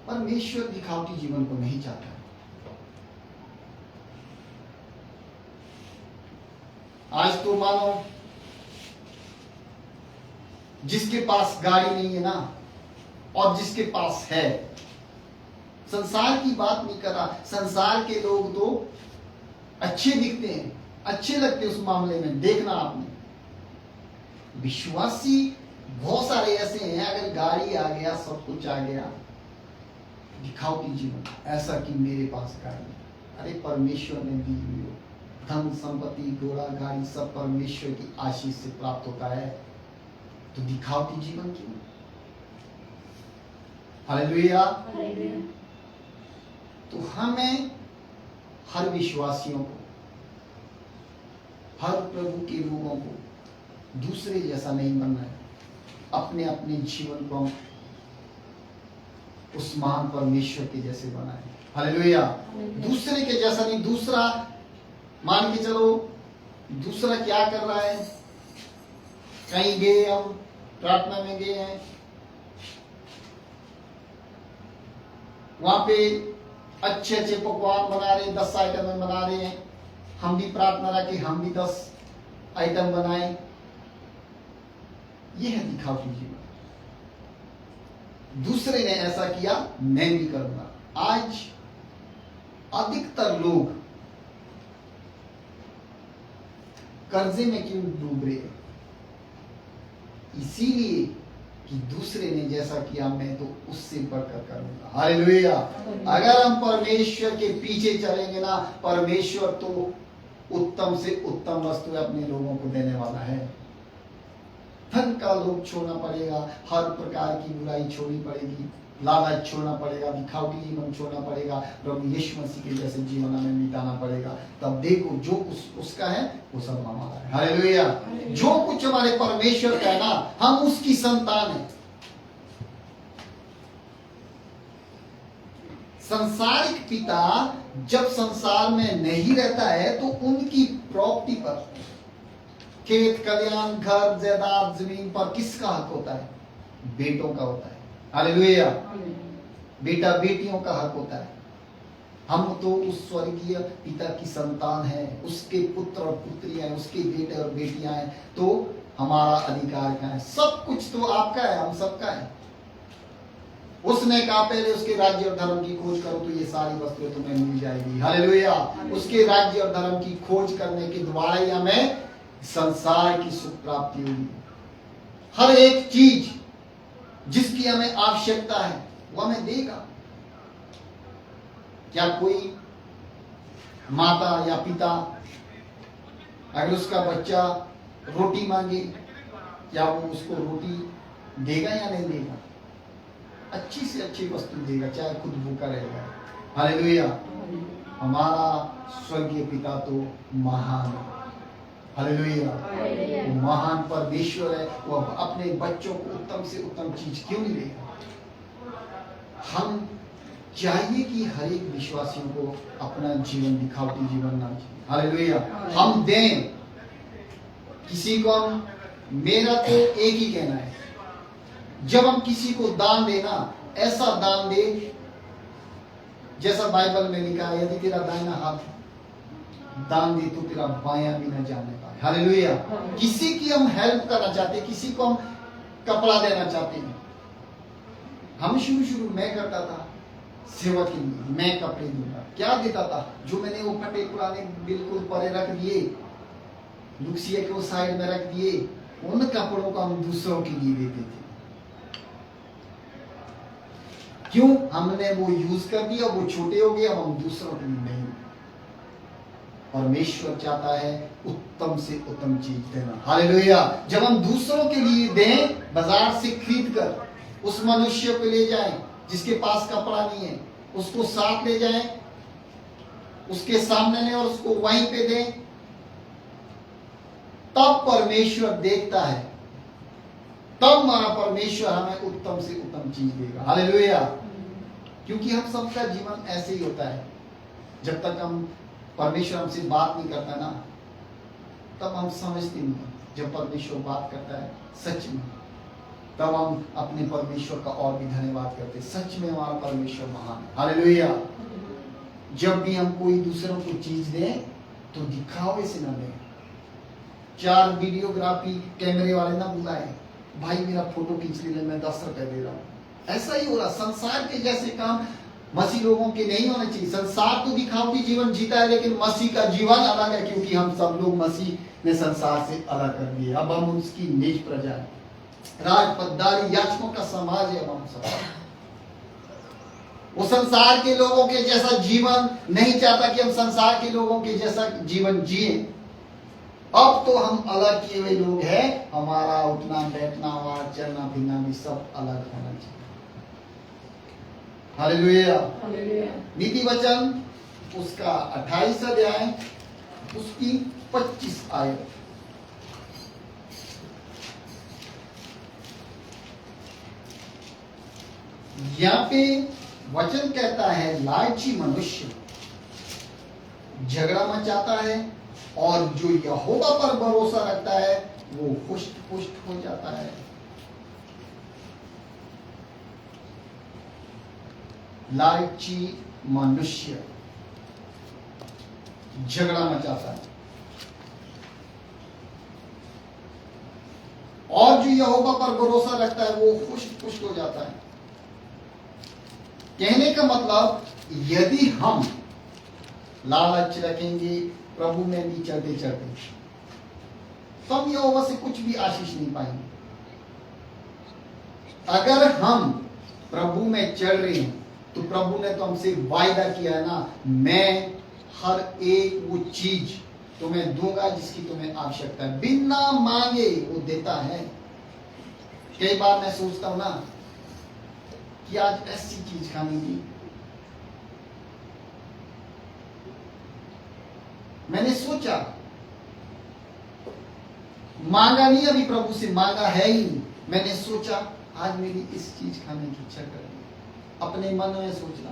परमेश्वर दिखावटी जीवन को नहीं चाहता। आज तो मानो जिसके पास गाड़ी नहीं है ना, और जिसके पास है, संसार की बात नहीं कर रहा, संसार के लोग तो अच्छे दिखते हैं, अच्छे लगते हैं उस मामले में। देखना आपने, विश्वासी बहुत सारे ऐसे हैं, अगर गाड़ी आ गया, सब कुछ आ गया, दिखावटी जीवन, ऐसा कि मेरे पास गाड़ी, अरे परमेश्वर ने दी हुई हो, धन संपत्ति, घोड़ा गाड़ी सब परमेश्वर की आशीष से प्राप्त होता है, तो दिखावटी जीवन क्यों? हालेलुया। तो हमें हर विश्वासियों को, हर प्रभु के लोगों को दूसरे जैसा नहीं बनना है। अपने अपने जीवन को उस महान परमेश्वर के जैसे बनाए। हालेलुया। दूसरे के जैसा नहीं। दूसरा मान के चलो, दूसरा क्या कर रहा है, कहीं गए, हम प्रार्थना में गए हैं, वहां पे अच्छे अच्छे पकवान बना रहे, 10 आइटम बना रहे हैं, हम भी प्रार्थना रखें, हम भी 10 आइटम बनाए। यह है दिखावटी जीवन। दूसरे ने ऐसा किया, मैं भी करूंगा। आज अधिकतर लोग कर्जे में क्यों डूब रहे हैं? इसीलिए कि दूसरे ने जैसा किया, मैं तो उससे बढ़कर करूंगा। हालेलुया। अगर हम परमेश्वर के पीछे चलेंगे ना, परमेश्वर तो उत्तम से उत्तम वस्तु अपने लोगों को देने वाला है। धन का लोभ छोड़ना पड़ेगा, हर प्रकार की बुराई छोड़नी पड़ेगी, लालच छोड़ना पड़ेगा, दिखावटी जीवन छोड़ना पड़ेगा, प्रभु यीशु मसीह के जैसे जीवन हमें बिताना पड़ेगा। तब देखो जो कुछ उसका है वो सब हमारा है। हालेलुया। जो कुछ हमारे परमेश्वर का है ना, हम उसकी संतान है। संसारिक पिता जब संसार में नहीं रहता है तो उनकी प्रॉपर्टी पर, खेत खलियान, घर जायदाद, जमीन पर किसका हक होता है? बेटों का होता है। हालेलुया। बेटा बेटियों का हक होता है। हम तो उस स्वर्गीय पिता की संतान है, उसके पुत्र और पुत्रियां हैं, उसके बेटे और बेटियां हैं, तो हमारा अधिकार क्या है? सब कुछ तो आपका है, हम सबका है। उसने कहा पहले उसके राज्य और धर्म की खोज करो तो ये सारी वस्तुएं तुम्हें मिल जाएगी। हालेलुया। उसके राज्य और धर्म की खोज करने के द्वारा ही हमें संसार की सुख प्राप्ति होगी। हर एक चीज जिसकी हमें आवश्यकता है वो हमें देगा। क्या कोई माता या पिता अगर उसका बच्चा रोटी मांगे, क्या वो उसको रोटी देगा या नहीं देगा? अच्छी से अच्छी वस्तु देगा, चाहे खुद भूखा रहेगा। हालेलुया। हमारा स्वर्गीय पिता तो महान है। हालेलुया। वो महान परमेश्वर है, वो अपने बच्चों को उत्तम से उत्तम चीज क्यों नहीं देगा? हम चाहिए कि हर एक विश्वासियों को अपना जीवन दिखावटी जीवन ना जिए। हालेलुया। हम दें किसी को, मेरा तो एक ही कहना है, जब हम किसी को दान देना, ऐसा दान दे जैसा बाइबल में लिखा है, यदि तेरा दाहिना हाथ दान दे तो तेरा बायां भी न जाने पाए। हालेलुया। किसी की हम हेल्प करना चाहते हैं, किसी को हम कपड़ा देना चाहते हैं। हम शुरू मैं करता था सेवा के लिए, मैं कपड़े दूंगा, क्या देता था? जो मैंने वो फटे पुराने बिल्कुल परे रख दिए, लुक्सिया के वो साइड में रख दिए, उन कपड़ों को हम दूसरों के लिए देते थे। क्यों? हमने वो यूज कर दिया, वो छोटे हो गए, अब हम दूसरों के लिए नहीं। परमेश्वर चाहता है उत्तम से उत्तम चीज देना। हालेलुया। जब हम दूसरों के लिए दें, बाजार से खरीद कर उस मनुष्य को ले जाएं जिसके पास कपड़ा नहीं है, उसको साथ ले जाएं, उसके सामने लें और उसको वहीं पे दें, तब परमेश्वर देखता है, तब हमारा परमेश्वर हमें उत्तम से उत्तम चीज देगा। हालेलुया। क्योंकि हम सबका जीवन ऐसे ही होता है, जब तक हम परमेश्वर हमसे बात नहीं करता ना, तब हम समझते नहीं। जब परमेश्वर बात करता है सच में, तब हम अपने परमेश्वर का और भी धन्यवाद करते। सच में हमारा परमेश्वर महान है। हालेलुया। जब भी हम कोई दूसरों को चीज दें तो दिखावे से ना दें। 4 वीडियोग्राफी कैमरे वाले ना बुलाए, भाई मेरा फोटो खींच ले, मैं 10 रुपए दे रहा हूँ। ऐसा ही हो रहा। संसार के जैसे काम मसीह लोगों के नहीं होने चाहिए। संसार तो दिखावटी जीवन जीता है, लेकिन मसीह का जीवन अलग है, क्योंकि हम सब लोग मसीह ने संसार से अलग कर दिए। अब हम उसकी निज प्रजा है, राजपदारी याचकों का समाज है। हम सब वो संसार के लोगों के जैसा जीवन नहीं चाहता कि हम संसार के लोगों के जैसा जीवन जिए। अब तो हम अलग किए हुए लोग हैं। हमारा उठना बैठना, हमारा चलना फिरना भी सब अलग होना चाहिए। हालेलुया। नीति वचन उसका 28 अध्याय उसकी 25 आयत। यहाँ पे वचन कहता है, लालची मनुष्य झगड़ा मचाता है, और जो यहोवा पर भरोसा रखता है वो पुष्ट पुष्ट हो जाता है। लालची मनुष्य झगड़ा मचाता है, और जो यहोवा पर भरोसा रखता है वो पुष्ट पुष्ट हो जाता है। कहने का मतलब, यदि हम लालच रखेंगे प्रभु में भी चलते चलते, तो हम यहोवा से कुछ भी आशीष नहीं पाएंगे। अगर हम प्रभु में चल रहे हैं तो प्रभु ने तो हमसे वायदा किया है ना, मैं हर एक वो चीज तुम्हें दूंगा जिसकी तुम्हें आवश्यकता है। बिना मांगे वो देता है। कई बार मैं सोचता हूं ना कि आज ऐसी चीज खानी थी, मैंने सोचा, मांगा नहीं, अभी प्रभु से मांगा है ही नहीं, मैंने सोचा आज मेरी इस चीज खाने की इच्छा कर रही, अपने मन में सोचना।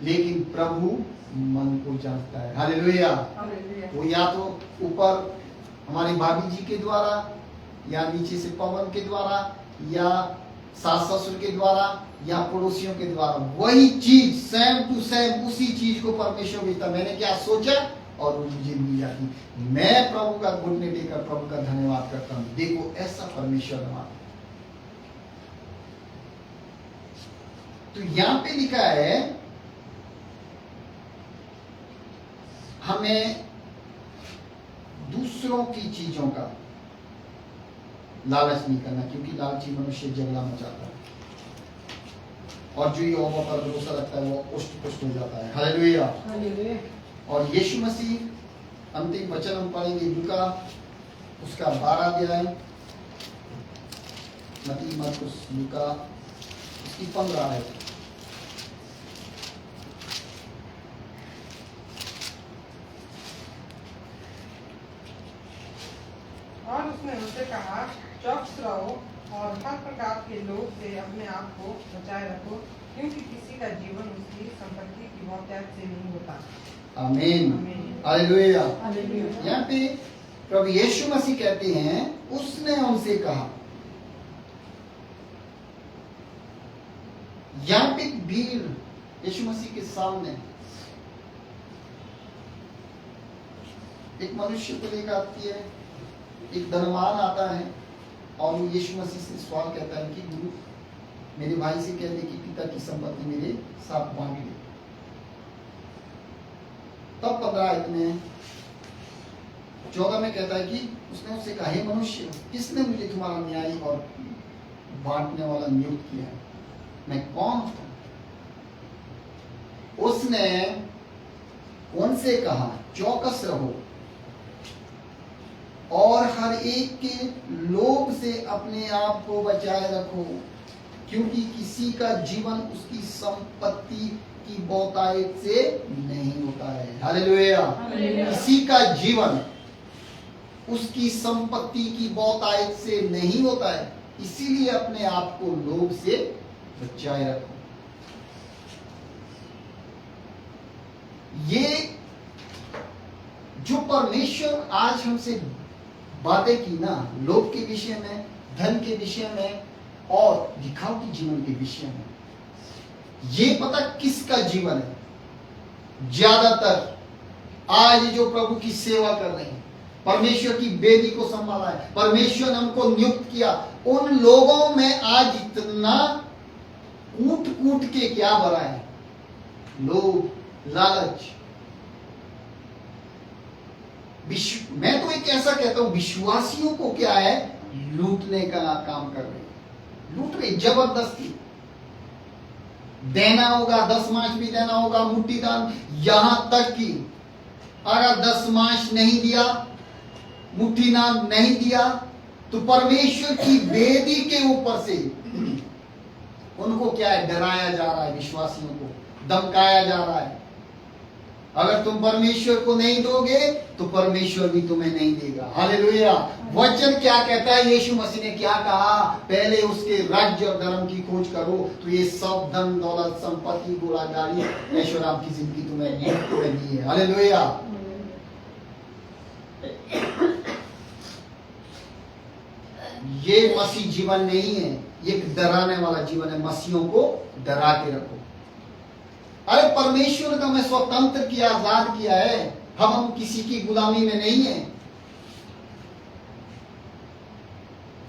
लेकिन प्रभु मन को जानता है। हालेलुया। वो या तो ऊपर हमारी भाभी जी के द्वारा, या नीचे से पवन के द्वारा, या सास ससुर के द्वारा, या पड़ोसियों के द्वारा, वही चीज सेम टू सेम उसी चीज को परमेश्वर देता। मैंने क्या सोचा और वो मुझे मिल जाती। मैं प्रभु का घुटने टेकर प्रभु का धन्यवाद करता हूँ। देखो ऐसा परमेश्वर हमारा। तो यहां पे लिखा है, हमें दूसरों की चीजों का लालच नहीं करना, क्योंकि लालची मनुष्य झगड़ा मचाता है, और जो यहोवा पर भरोसा रखता है वो पुष्ट पुष्ट हो जाता है। हालेलुया। और यीशु मसीह, अंतिम वचन हम पढ़ेंगे लूका उसका 12 अध्याय, मत्ती मरकुस लूका उसकी 15 है। और उसने उनसे कहा, चौकस रहो और हर प्रकार के लोग से अपने आप को बचाए रखो, क्योंकि किसी का जीवन उसकी संपत्ति की बहुतायत से नहीं होता। आमीन। हालेलुया। यहाँ पे प्रभु यीशु मसीह कहते हैं, उसने उनसे कहा। यहाँ पे भीड़ यीशु मसीह के सामने एक मनुष्य को लेकर आती है, एक धनवान आता है, और वो यीशु मसीह से सवाल कहता है कि गुरु, मेरे भाई से कह दे कि पिता की संपत्ति मेरे साथ बांट ले। तब 15 में 14 में कहता है कि उसने उससे कहा, हे मनुष्य, किसने मुझे तुम्हारा न्यायी और बांटने वाला नियुक्त किया है? मैं कौन हूं? उसने उनसे कहा, चौकस रहो और हर एक के लोभ से अपने आप को बचाए रखो, क्योंकि किसी का जीवन उसकी संपत्ति की बहुतायत से नहीं होता है। हालेलुया। किसी का जीवन उसकी संपत्ति की बहुतायत से नहीं होता है, इसीलिए अपने आप को लोभ से बचाए रखो। ये जो परमेश्वर आज हमसे बातें की ना, लोभ के विषय में, धन के विषय में और दिखावटी जीवन के विषय में, ये पता किसका जीवन है? ज्यादातर आज जो प्रभु की सेवा कर रहे हैं, परमेश्वर की बेदी को संभाला है, परमेश्वर ने हमको नियुक्त किया, उन लोगों में आज इतना कूट कूट के क्या भरा है? लोभ, लालच। मैं तो एक ऐसा कहता हूं, विश्वासियों को क्या है? लूटने का काम कर रहे हैं, लूट रहे जबरदस्ती। देना होगा, 10 भी देना होगा, मुट्ठी दान, यहां तक कि अगर 10 नहीं दिया, मुट्ठी दान नहीं दिया, तो परमेश्वर की वेदी के ऊपर से उनको क्या है? डराया जा रहा है, विश्वासियों को धमकाया जा रहा है। अगर तुम परमेश्वर को नहीं दोगे तो परमेश्वर भी तुम्हें नहीं देगा। हालेलुया। वचन क्या कहता है? यीशु मसीह ने क्या कहा? पहले उसके राज्य और धर्म की खोज करो तो ये सब धन दौलत संपत्ति घोड़ा गाड़ी ऐश्वर्य आपकी जिंदगी तुम्हें दी है। हालेलुया। ये मसीह जीवन नहीं है, ये एक डराने वाला जीवन है। मसीहों को डरा के रखो। अरे परमेश्वर का हमें स्वतंत्र किया, आजाद किया है, हम किसी की गुलामी में नहीं है।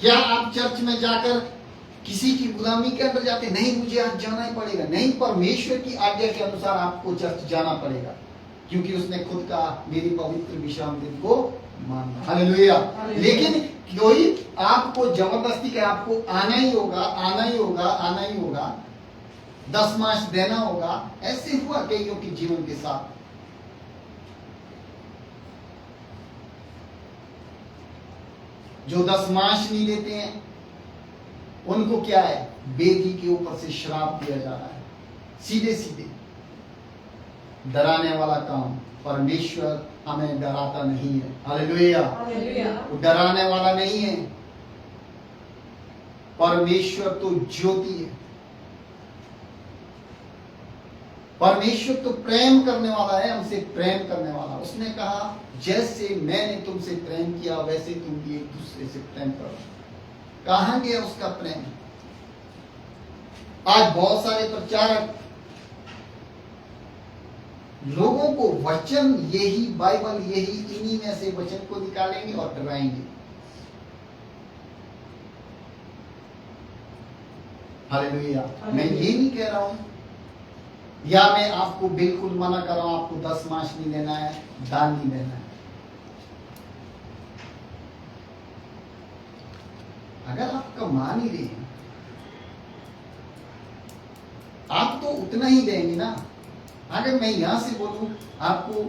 क्या आप चर्च में जाकर किसी की गुलामी के अंदर जाते? नहीं, मुझे आज जाना ही पड़ेगा। नहीं, परमेश्वर की आज्ञा के अनुसार आपको चर्च जाना पड़ेगा, क्योंकि उसने खुद कहा मेरी पवित्र विश्राम दिन को मानना। हालेलुया। लेकिन कोई आपको जबरदस्ती के आपको आना ही होगा, आना ही होगा, आना ही होगा, 10 देना होगा। ऐसे हुआ कईयों के जीवन के साथ। जो 10 नहीं देते हैं उनको क्या है? बेदी के ऊपर से श्राप दिया जा रहा है, सीधे सीधे। डराने वाला काम। परमेश्वर हमें डराता नहीं है। हालेलुया। वो डराने वाला नहीं है। परमेश्वर तो ज्योति है, परमेश्वर तो प्रेम करने वाला है, हमसे प्रेम करने वाला। उसने कहा जैसे मैंने तुमसे प्रेम किया वैसे तुम भी एक दूसरे से प्रेम करो। कहां गया उसका प्रेम? आज बहुत सारे प्रचारक लोगों को वचन, यही बाइबल, यही इन्हीं में से वचन को निकालेंगे और डराएंगे। हालेलुया। मैं ये नहीं कह रहा हूं, या मैं आपको बिल्कुल मना कर रहा हूं आपको 10 नहीं देना है, दान नहीं देना है। अगर आप कमा नहीं रहे हैं, आप तो उतना ही देंगे ना। अगर मैं यहां से बोलूं आपको,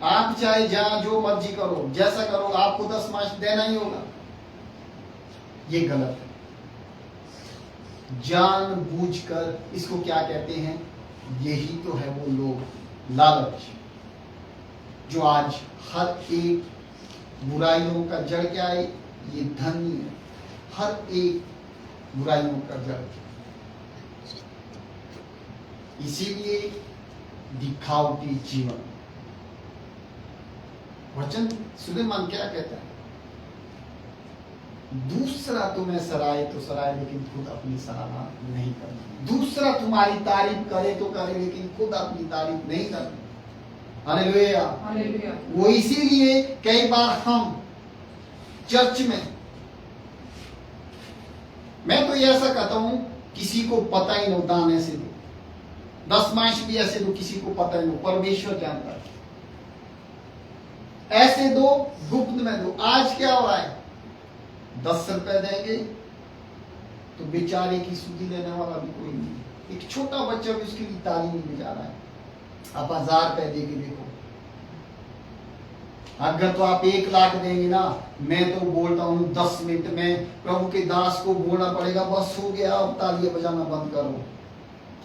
आप चाहे जहां जो मर्जी करो, जैसा करो, आपको 10 देना ही होगा, ये गलत है। जानबूझकर, इसको क्या कहते हैं? यही तो है वो लोग, लालच, जो आज हर एक बुराइयों का जड़ क्या है? ये धन ही है। हर एक बुराइयों का जड़। इसीलिए दिखावटी जीवन। वचन सुलेमान क्या कहता है? दूसरा तुम्हें सराहे तो सराहे, लेकिन खुद अपनी सराहना नहीं करना। दूसरा तुम्हारी तारीफ करे तो करे, लेकिन खुद अपनी तारीफ नहीं करना। हालेलुया। हालेलुया। वो इसीलिए कई बार हम चर्च में, मैं तो ये ऐसा कहता हूं, किसी को पता ही नहीं, दान ऐसे दो, 10 भी ऐसे दो, किसी को पता ही नहीं, परमेश्वर जानता है। ऐसे दो, गुप्त में दो। आज क्या हो रहा है? 10 रुपए देंगे तो बेचारे की सुधी लेने वाला भी कोई नहीं। एक छोटा बच्चा भी उसके लिए ताली नहीं बजा रहा है। आप 1000 रुपए दे के देखो, अगर तो आप 1 लाख देंगे ना, मैं तो बोलता हूँ 10 मिनट में प्रभु के दास को बोलना पड़ेगा बस हो गया, अब तालियां बजाना बंद करो।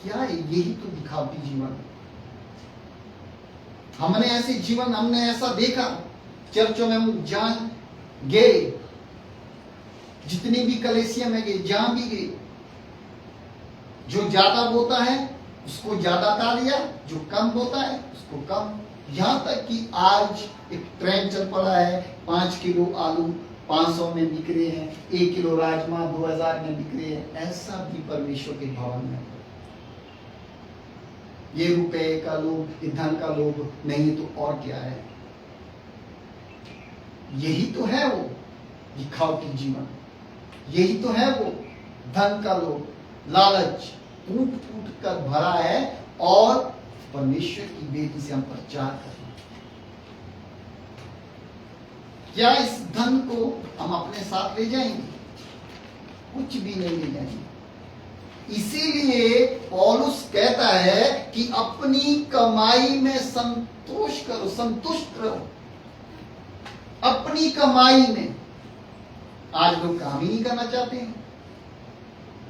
क्या है? यही तो दिखावटी जीवन। हमने ऐसे जीवन, हमने ऐसा देखा चर्चों में, हम जान गए, जितनी भी कलेसिया में गए, जहां भी गए, जो ज्यादा बोता है उसको ज्यादा तालियां, जो कम बोता है उसको कम। यहां तक कि आज एक ट्रेंड चल पड़ा है, 5 किलो आलू 500 में बिक रहे हैं, 1 किलो राजमा 2000 में बिक रहे हैं। ऐसा भी परमेश्वर के भवन में। ये रुपए का लोभ, ये धन का लोभ नहीं तो और क्या है? यही तो है वो दिखावटी जीवन, यही तो है वो धन का लोभ, लालच टूट टूट कर भरा है। और परमेश्वर की बेटी से हम प्रचार करना, क्या इस धन को हम अपने साथ ले जाएंगे? कुछ भी नहीं ले जाएंगे। इसीलिए पौलुस कहता है कि अपनी कमाई में संतोष करो, संतुष्ट रहो अपनी कमाई में। आज लोग काम ही नहीं करना चाहते हैं,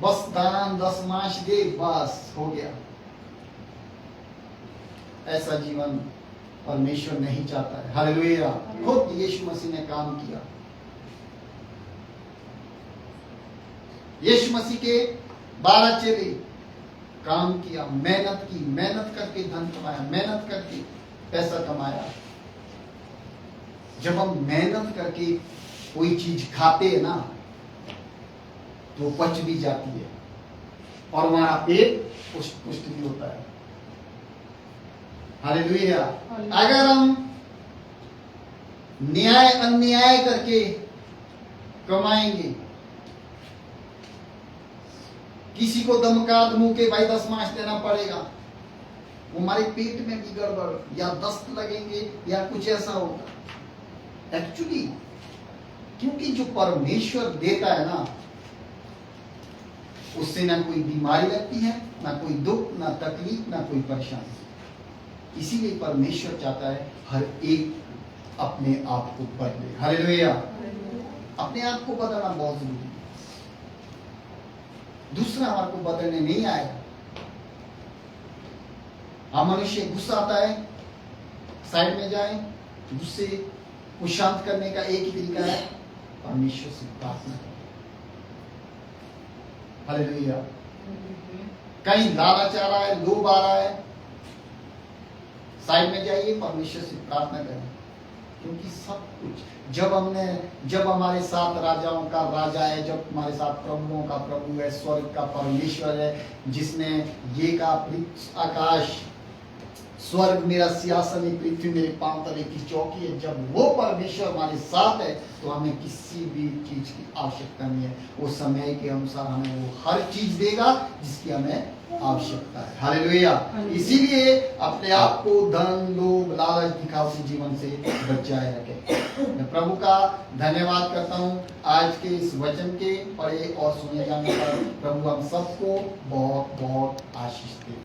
बस दान दशमांश दे, बस हो गया। ऐसा जीवन परमेश्वर नहीं चाहता है। हालेलुया। खुद यीशु मसीह ने काम किया। यीशु मसीह के 12 चेले काम किया, मेहनत की, मेहनत करके धन कमाया, मेहनत करके पैसा कमाया। जब हम मेहनत करके कोई चीज खाते हैं ना, तो पच भी जाती है और हमारा पेट पुष्ट पुष्ट भी होता है। हालेलुया। अगर हम न्याय अन्याय करके कमाएंगे, किसी को धमका धमू के भाई 10 देना पड़ेगा, वो हमारे पेट में भी गड़बड़ या दस्त लगेंगे या कुछ ऐसा होगा। एक्चुअली क्योंकि जो परमेश्वर देता है ना, उससे ना कोई बीमारी लगती है, ना कोई दुख, ना तकलीफ, ना कोई परेशानी। इसीलिए परमेश्वर चाहता है हर एक अपने आप को बदले। हालेलुया। अपने आप को बदलना बहुत जरूरी है। दूसरा हमारे को बदलने नहीं आएगा। हम मनुष्य गुस्सा आता है, साइड में जाए, गुस्से को शांत करने का एक ही तरीका है, परमेश्वर से प्रार्थना करें। हालेलुया। कहीं लालच आ रहा है, लोभ आ रहा है, साइड में जाइए, परमेश्वर से प्रार्थना करें। क्योंकि सब कुछ जब हमारे साथ राजाओं का राजा है, जब हमारे साथ प्रभुओं का प्रभु है, स्वर्ग का परमेश्वर है, जिसने ये का आकाश स्वर्ग मेरा सिंहासन है, पृथ्वी मेरे पांव तले की चौकी है, जब वो परमेश्वर हमारे साथ है तो हमें किसी भी चीज की आवश्यकता नहीं है। वो समय के अनुसार हमें वो हर चीज देगा जिसकी हमें आवश्यकता है। हालेलुया। इसीलिए अपने आप को धन लोभ लालच दिखावटी जीवन से बचाए रखें। मैं प्रभु का धन्यवाद करता हूँ आज के इस वचन के पढ़े और सुने जाने पर। प्रभु हम सबको बहुत बहुत आशीष दे।